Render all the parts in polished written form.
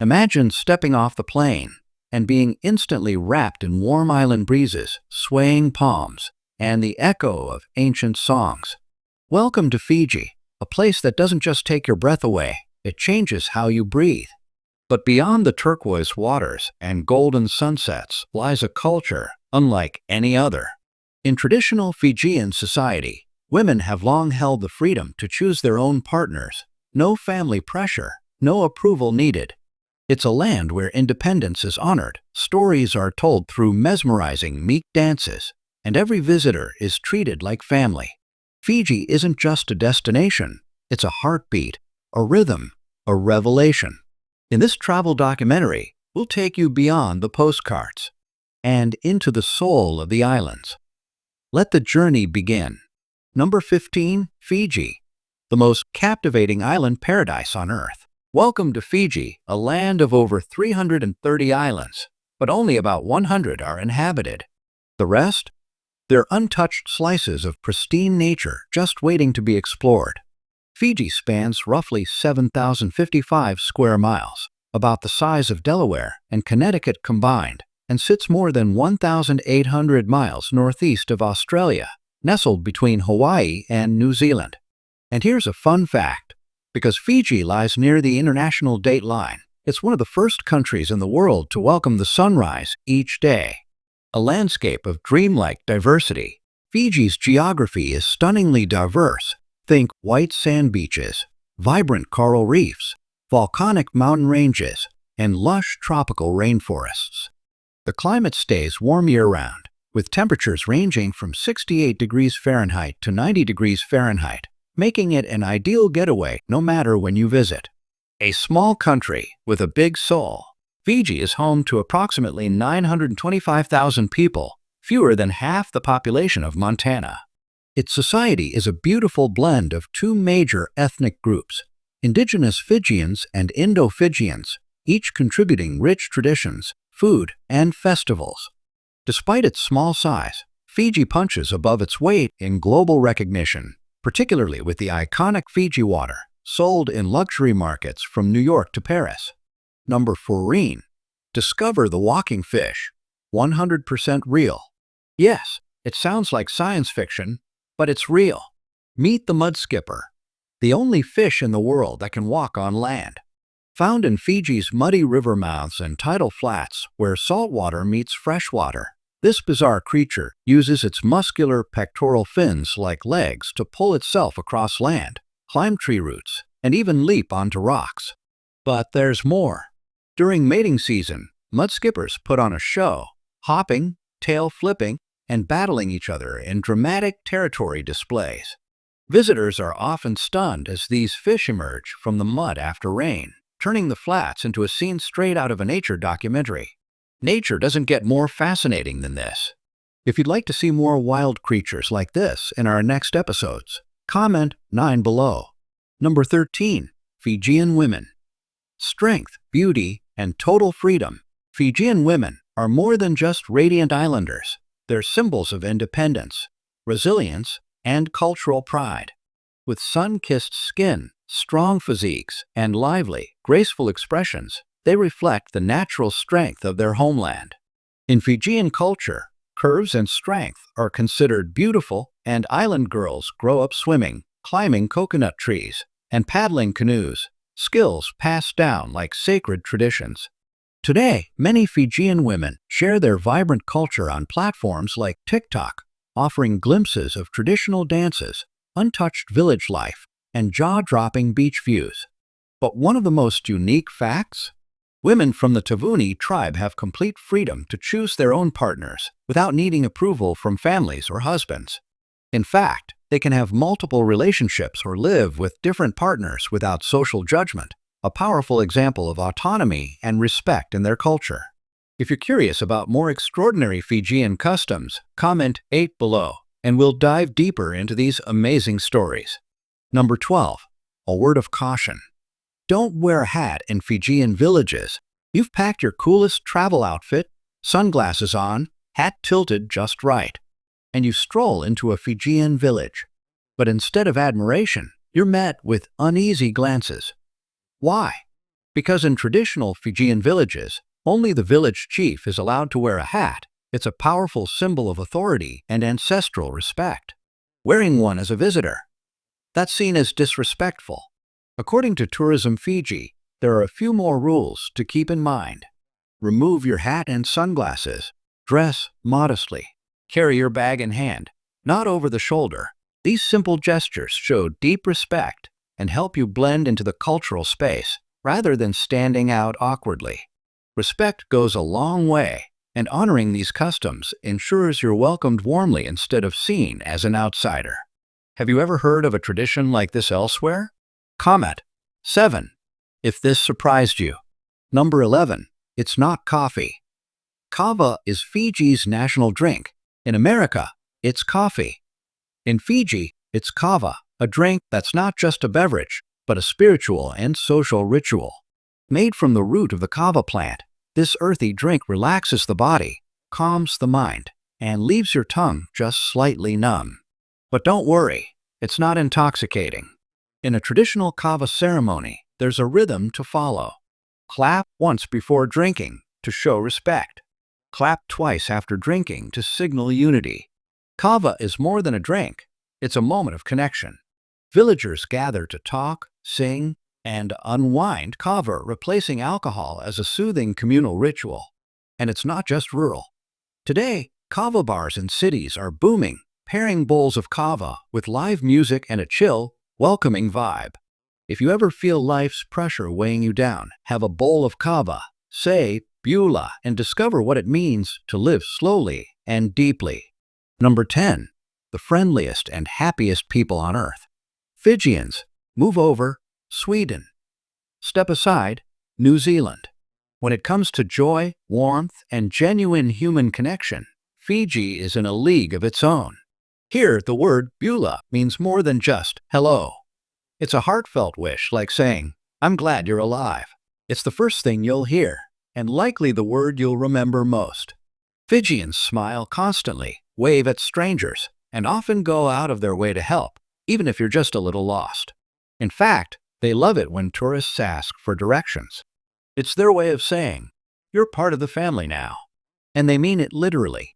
Imagine stepping off the plane and being instantly wrapped in warm island breezes, swaying palms, and the echo of ancient songs. Welcome to Fiji, a place that doesn't just take your breath away, it changes how you breathe. But beyond the turquoise waters and golden sunsets lies a culture unlike any other. In traditional Fijian society, women have long held the freedom to choose their own partners. No family pressure, no approval needed. It's a land where independence is honored, stories are told through mesmerizing meek dances, and every visitor is treated like family. Fiji isn't just a destination, it's a heartbeat, a rhythm, a revelation. In this travel documentary, we'll take you beyond the postcards and into the soul of the islands. Let the journey begin. Number 15, Fiji, the most captivating island paradise on Earth. Welcome to Fiji, a land of over 330 islands, but only about 100 are inhabited. The rest? They're untouched slices of pristine nature just waiting to be explored. Fiji spans roughly 7,055 square miles, about the size of Delaware and Connecticut combined, and sits more than 1,800 miles northeast of Australia, nestled between Hawaii and New Zealand. And here's a fun fact. Because Fiji lies near the international date line, it's one of the first countries in the world to welcome the sunrise each day. A landscape of dreamlike diversity. Fiji's geography is stunningly diverse. Think white sand beaches, vibrant coral reefs, volcanic mountain ranges, and lush tropical rainforests. The climate stays warm year-round, with temperatures ranging from 68 degrees Fahrenheit to 90 degrees Fahrenheit, making it an ideal getaway no matter when you visit. A small country with a big soul, Fiji is home to approximately 925,000 people, fewer than half the population of Montana. Its society is a beautiful blend of two major ethnic groups, indigenous Fijians and Indo-Fijians, each contributing rich traditions, food, and festivals. Despite its small size, Fiji punches above its weight in global recognition, particularly with the iconic Fiji water, sold in luxury markets from New York to Paris. Number 14. Discover the walking fish. 100% real. Yes, it sounds like science fiction, but it's real. Meet the mud skipper, the only fish in the world that can walk on land. Found in Fiji's muddy river mouths and tidal flats where salt water meets fresh water, this bizarre creature uses its muscular pectoral fins like legs to pull itself across land, climb tree roots, and even leap onto rocks. But there's more. During mating season, mudskippers put on a show, hopping, tail flipping, and battling each other in dramatic territory displays. Visitors are often stunned as these fish emerge from the mud after rain, turning the flats into a scene straight out of a nature documentary. Nature doesn't get more fascinating than this. If you'd like to see more wild creatures like this in our next episodes, comment 9 below. Number 13. Fijian women. Strength, beauty, and total freedom. Fijian women are more than just radiant islanders. They're symbols of independence, resilience, and cultural pride. With sun-kissed skin, strong physiques, and lively, graceful expressions, they reflect the natural strength of their homeland. In Fijian culture, curves and strength are considered beautiful, and island girls grow up swimming, climbing coconut trees, and paddling canoes, skills passed down like sacred traditions. Today, many Fijian women share their vibrant culture on platforms like TikTok, offering glimpses of traditional dances, untouched village life, and jaw-dropping beach views. But one of the most unique facts? Women from the Tavuni tribe have complete freedom to choose their own partners without needing approval from families or husbands. In fact, they can have multiple relationships or live with different partners without social judgment, a powerful example of autonomy and respect in their culture. If you're curious about more extraordinary Fijian customs, comment 8 below, and we'll dive deeper into these amazing stories. Number 12. A word of caution. Don't wear a hat in Fijian villages. You've packed your coolest travel outfit, sunglasses on, hat tilted just right, and you stroll into a Fijian village. But instead of admiration, you're met with uneasy glances. Why? Because in traditional Fijian villages, only the village chief is allowed to wear a hat. It's a powerful symbol of authority and ancestral respect. Wearing one as a visitor, that's seen as disrespectful. According to Tourism Fiji, there are a few more rules to keep in mind. Remove your hat and sunglasses. Dress modestly. Carry your bag in hand, not over the shoulder. These simple gestures show deep respect and help you blend into the cultural space rather than standing out awkwardly. Respect goes a long way, and honoring these customs ensures you're welcomed warmly instead of seen as an outsider. Have you ever heard of a tradition like this elsewhere? Comment. 7. If this surprised you. Number 11. It's not coffee. Kava is Fiji's national drink. In America, it's coffee. In Fiji, it's kava, a drink that's not just a beverage, but a spiritual and social ritual. Made from the root of the kava plant, this earthy drink relaxes the body, calms the mind, and leaves your tongue just slightly numb. But don't worry, it's not intoxicating. In a traditional kava ceremony, there's a rhythm to follow. Clap once before drinking to show respect. Clap twice after drinking to signal unity. Kava is more than a drink, it's a moment of connection. Villagers gather to talk, sing, and unwind kava, replacing alcohol as a soothing communal ritual. And it's not just rural. Today, kava bars in cities are booming, pairing bowls of kava with live music and a chill, welcoming vibe. If you ever feel life's pressure weighing you down, have a bowl of kava, say bula, and discover what it means to live slowly and deeply. Number 10. The friendliest and happiest people on earth. Fijians. Move over. Sweden. Step aside. New Zealand. When it comes to joy, warmth, and genuine human connection, Fiji is in a league of its own. Here, the word bula means more than just hello. It's a heartfelt wish like saying, I'm glad you're alive. It's the first thing you'll hear, and likely the word you'll remember most. Fijians smile constantly, wave at strangers, and often go out of their way to help, even if you're just a little lost. In fact, they love it when tourists ask for directions. It's their way of saying, you're part of the family now. And they mean it literally.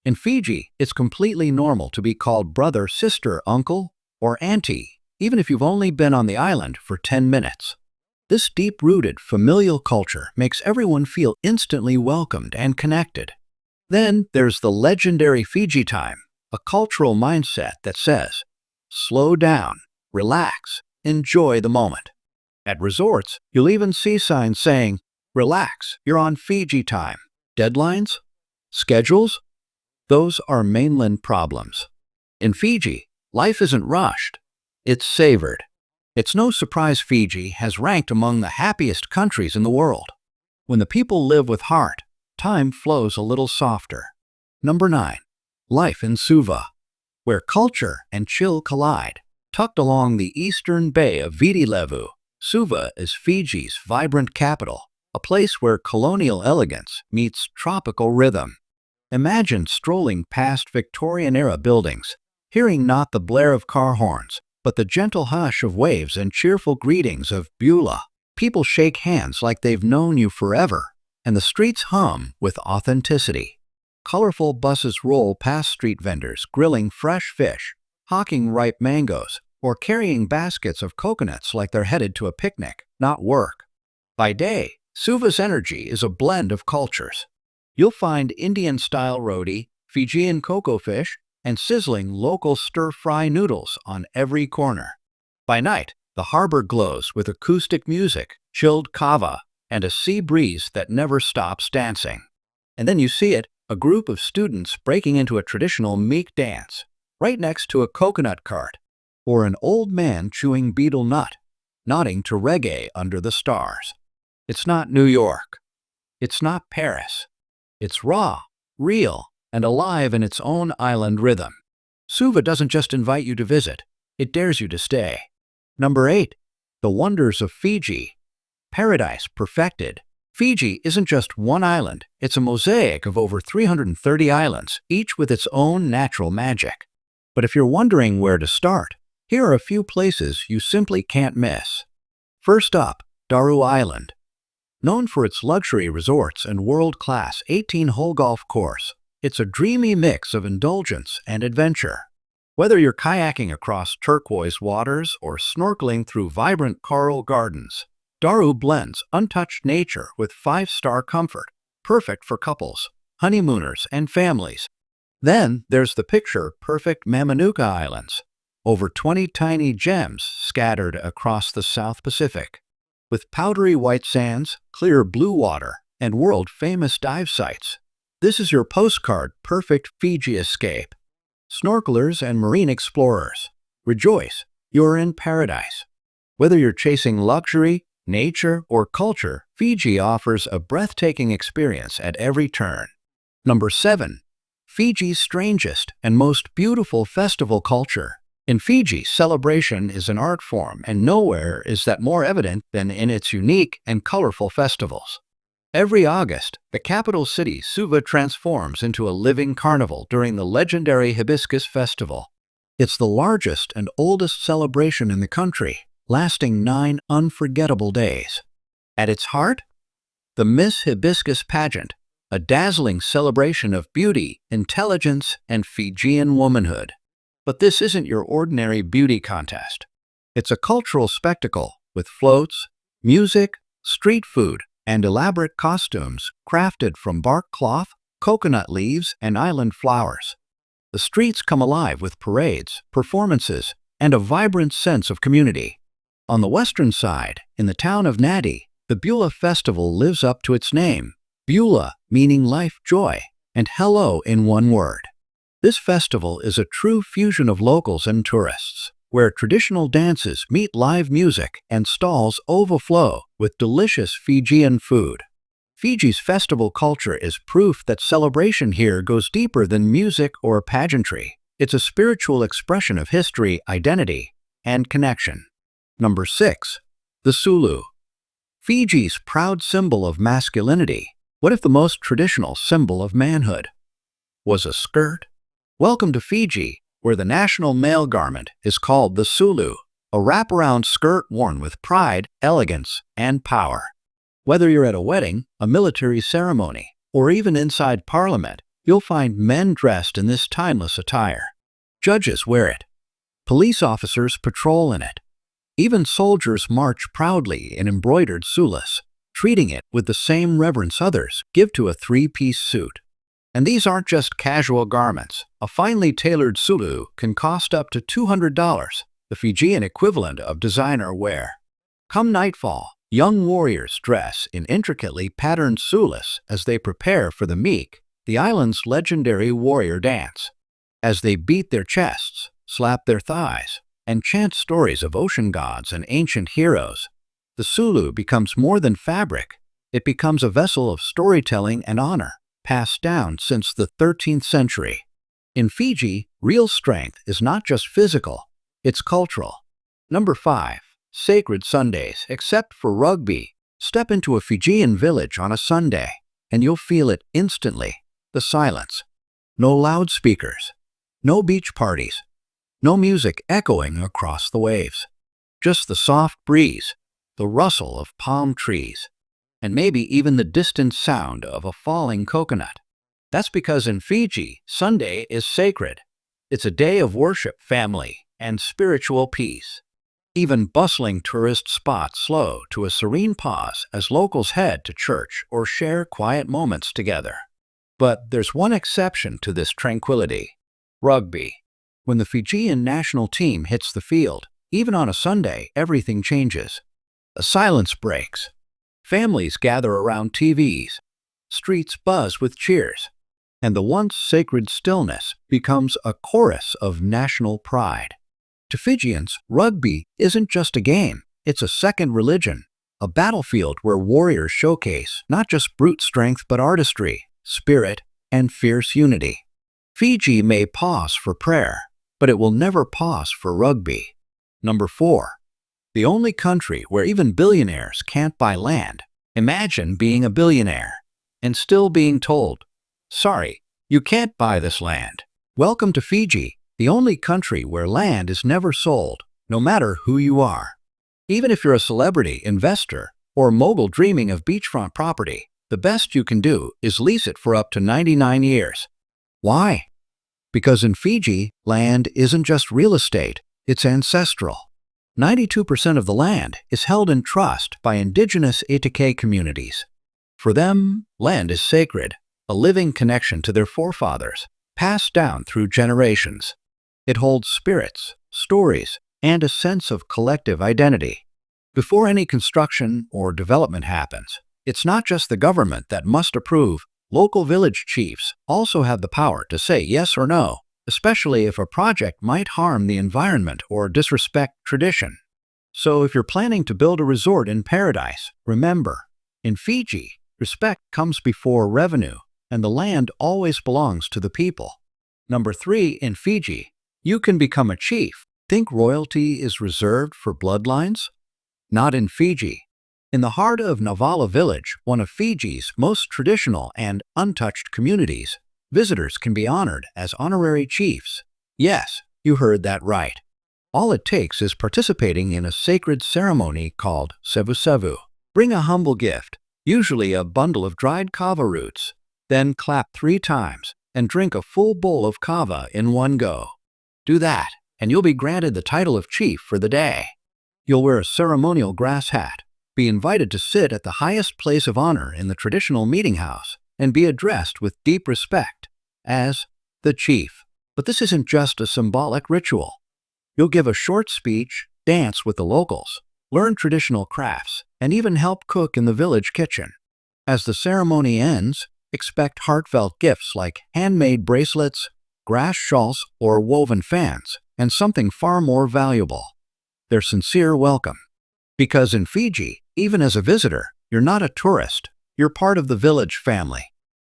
In Fiji, it's completely normal to be called brother, sister, uncle, or auntie, even if you've only been on the island for 10 minutes. This deep-rooted familial culture makes everyone feel instantly welcomed and connected. Then there's the legendary Fiji time, a cultural mindset that says, slow down, relax, enjoy the moment. At resorts, you'll even see signs saying, relax, you're on Fiji time. Deadlines? Schedules? Those are mainland problems. In Fiji, life isn't rushed. It's savored. It's no surprise Fiji has ranked among the happiest countries in the world. When the people live with heart, time flows a little softer. Number 9. Life in Suva, where culture and chill collide. Tucked along the eastern bay of Viti Levu, Suva is Fiji's vibrant capital, a place where colonial elegance meets tropical rhythm. Imagine strolling past Victorian-era buildings, hearing not the blare of car horns, but the gentle hush of waves and cheerful greetings of bula. People shake hands like they've known you forever, and the streets hum with authenticity. Colorful buses roll past street vendors grilling fresh fish, hawking ripe mangoes, or carrying baskets of coconuts like they're headed to a picnic, not work. By day, Suva's energy is a blend of cultures. You'll find Indian-style roti, Fijian cocoa fish, and sizzling local stir-fry noodles on every corner. By night, the harbor glows with acoustic music, chilled kava, and a sea breeze that never stops dancing. And then you see it, a group of students breaking into a traditional meek dance, right next to a coconut cart, or an old man chewing betel nut, nodding to reggae under the stars. It's not New York. It's not Paris. It's raw, real, and alive in its own island rhythm. Suva doesn't just invite you to visit, it dares you to stay. Number 8. The wonders of Fiji. Paradise perfected. Fiji isn't just one island, it's a mosaic of over 330 islands, each with its own natural magic. But if you're wondering where to start, here are a few places you simply can't miss. First up, Daru Island. Known for its luxury resorts and world-class 18-hole golf course, it's a dreamy mix of indulgence and adventure. Whether you're kayaking across turquoise waters or snorkeling through vibrant coral gardens, Daru blends untouched nature with five-star comfort, perfect for couples, honeymooners, and families. Then there's the picture-perfect Mamanuca Islands, over 20 tiny gems scattered across the South Pacific. With powdery white sands, clear blue water, and world-famous dive sites, this is your postcard-perfect Fiji escape. Snorkelers and marine explorers, rejoice, you're in paradise. Whether you're chasing luxury, nature, or culture, Fiji offers a breathtaking experience at every turn. Number 7. Fiji's strangest and most beautiful festival culture. In Fiji, celebration is an art form, and nowhere is that more evident than in its unique and colorful festivals. Every August, the capital city Suva transforms into a living carnival during the legendary Hibiscus Festival. It's the largest and oldest celebration in the country, lasting 9 unforgettable days. At its heart, the Miss Hibiscus pageant, a dazzling celebration of beauty, intelligence, and Fijian womanhood. But this isn't your ordinary beauty contest. It's a cultural spectacle with floats, music, street food, and elaborate costumes crafted from bark cloth, coconut leaves, and island flowers. The streets come alive with parades, performances, and a vibrant sense of community. On the western side, in the town of Nadi, the Beulah Festival lives up to its name, Beulah meaning life, joy, and hello in one word. This festival is a true fusion of locals and tourists, where traditional dances meet live music and stalls overflow with delicious Fijian food. Fiji's festival culture is proof that celebration here goes deeper than music or pageantry. It's a spiritual expression of history, identity, and connection. Number 6. The Sulu. Fiji's proud symbol of masculinity. What if the most traditional symbol of manhood was a skirt? Welcome to Fiji, where the national male garment is called the Sulu, a wraparound skirt worn with pride, elegance, and power. Whether you're at a wedding, a military ceremony, or even inside Parliament, you'll find men dressed in this timeless attire. Judges wear it. Police officers patrol in it. Even soldiers march proudly in embroidered sulas, treating it with the same reverence others give to a three-piece suit. And these aren't just casual garments. A finely tailored Sulu can cost up to $200, the Fijian equivalent of designer wear. Come nightfall, young warriors dress in intricately patterned sulas as they prepare for the meek, the island's legendary warrior dance. As they beat their chests, slap their thighs, and chant stories of ocean gods and ancient heroes, the Sulu becomes more than fabric. It becomes a vessel of storytelling and honor, passed down since the 13th century. In Fiji, real strength is not just physical, it's cultural. Number 5. Sacred Sundays. Except for rugby, step into a Fijian village on a Sunday, and you'll feel it instantly. The silence. No loudspeakers. No beach parties. No music echoing across the waves. Just the soft breeze, the rustle of palm trees, and maybe even the distant sound of a falling coconut. That's because in Fiji, Sunday is sacred. It's a day of worship, family, and spiritual peace. Even bustling tourist spots slow to a serene pause as locals head to church or share quiet moments together. But there's one exception to this tranquility: rugby. When the Fijian national team hits the field, even on a Sunday, everything changes. A silence breaks. Families gather around TVs, streets buzz with cheers, and the once sacred stillness becomes a chorus of national pride. To Fijians, rugby isn't just a game, it's a second religion, a battlefield where warriors showcase not just brute strength but artistry, spirit, and fierce unity. Fiji may pause for prayer, but it will never pause for rugby. Number 4. The only country where even billionaires can't buy land. Imagine being a billionaire and still being told, "Sorry, you can't buy this land." Welcome to Fiji, the only country where land is never sold, no matter who you are. Even if you're a celebrity, investor, or a mogul dreaming of beachfront property, the best you can do is lease it for up to 99 years. Why? Because in Fiji, land isn't just real estate, it's ancestral. 92% of the land is held in trust by indigenous Itake communities. For them, land is sacred, a living connection to their forefathers, passed down through generations. It holds spirits, stories, and a sense of collective identity. Before any construction or development happens, it's not just the government that must approve. Local village chiefs also have the power to say yes or no, especially if a project might harm the environment or disrespect tradition. So if you're planning to build a resort in paradise, remember, in Fiji, respect comes before revenue, and the land always belongs to the people. Number 3, in Fiji, you can become a chief. Think royalty is reserved for bloodlines? Not in Fiji. In the heart of Navala Village, one of Fiji's most traditional and untouched communities, visitors can be honored as honorary chiefs. Yes, you heard that right. All it takes is participating in a sacred ceremony called sevu sevu. Bring a humble gift, usually a bundle of dried kava roots, then clap 3 times and drink a full bowl of kava in one go. Do that, and you'll be granted the title of chief for the day. You'll wear a ceremonial grass hat, be invited to sit at the highest place of honor in the traditional meeting house, and be addressed with deep respect as the chief. But this isn't just a symbolic ritual. You'll give a short speech, dance with the locals, learn traditional crafts, and even help cook in the village kitchen. As the ceremony ends, expect heartfelt gifts like handmade bracelets, grass shawls, or woven fans, and something far more valuable: their sincere welcome. Because in Fiji, even as a visitor, you're not a tourist, you're part of the village family.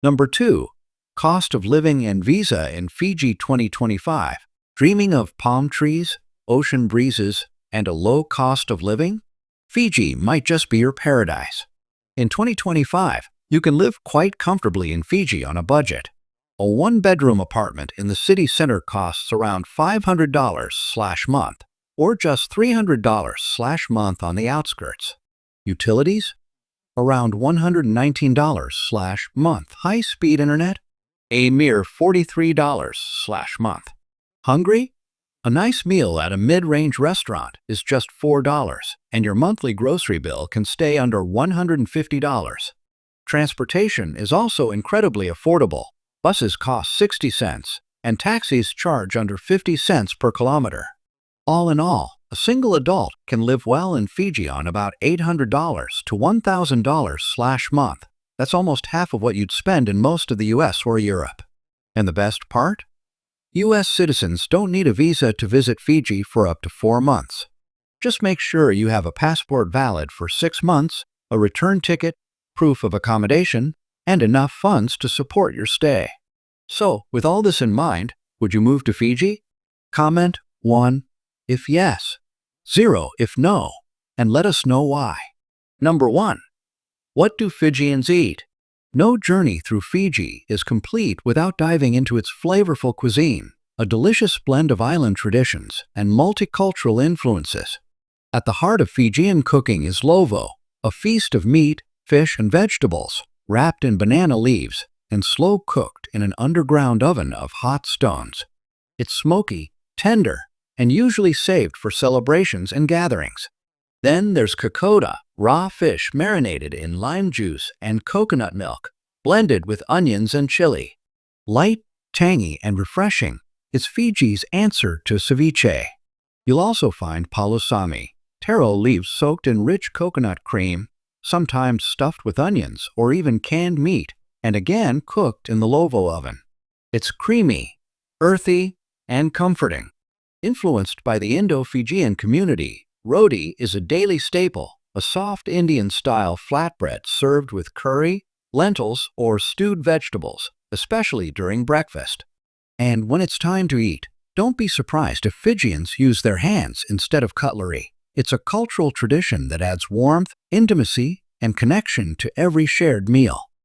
Number 2, cost of living and visa in Fiji 2025. Dreaming of palm trees, ocean breezes, and a low cost of living? Fiji might just be your paradise. In 2025, you can live quite comfortably in Fiji on a budget. A 1-bedroom apartment in the city center costs around $500/month, or just $300/month on the outskirts. Utilities? Around $119/month. High-speed internet? A mere $43/month. Hungry? A nice meal at a mid-range restaurant is just $4, and your monthly grocery bill can stay under $150. Transportation is also incredibly affordable. Buses cost 60 cents, and taxis charge under 50 cents per kilometer. All in all, a single adult can live well in Fiji on about $800 to $1,000/month. That's almost half of what you'd spend in most of the US or Europe. And the best part? US citizens don't need a visa to visit Fiji for up to 4 months. Just make sure you have a passport valid for 6 months, a return ticket, proof of accommodation, and enough funds to support your stay. So, with all this in mind, would you move to Fiji? Comment 1 if yes, 0 if no, and let us know why. Number 1. What do Fijians eat? No journey through Fiji is complete without diving into its flavorful cuisine, a delicious blend of island traditions and multicultural influences. At the heart of Fijian cooking is lovo, a feast of meat, fish, and vegetables, wrapped in banana leaves and slow-cooked in an underground oven of hot stones. It's smoky, tender, and usually saved for celebrations and gatherings. Then there's kokoda, raw fish marinated in lime juice and coconut milk, blended with onions and chili. Light, tangy, and refreshing, it's Fiji's answer to ceviche. You'll also find palosami, taro leaves soaked in rich coconut cream, sometimes stuffed with onions or even canned meat, and again cooked in the lovo oven. It's creamy, earthy, and comforting. Influenced by the Indo-Fijian community, roti is a daily staple, a soft Indian-style flatbread served with curry, lentils, or stewed vegetables, especially during breakfast. And when it's time to eat, don't be surprised if Fijians use their hands instead of cutlery. It's a cultural tradition that adds warmth, intimacy, and connection to every shared meal.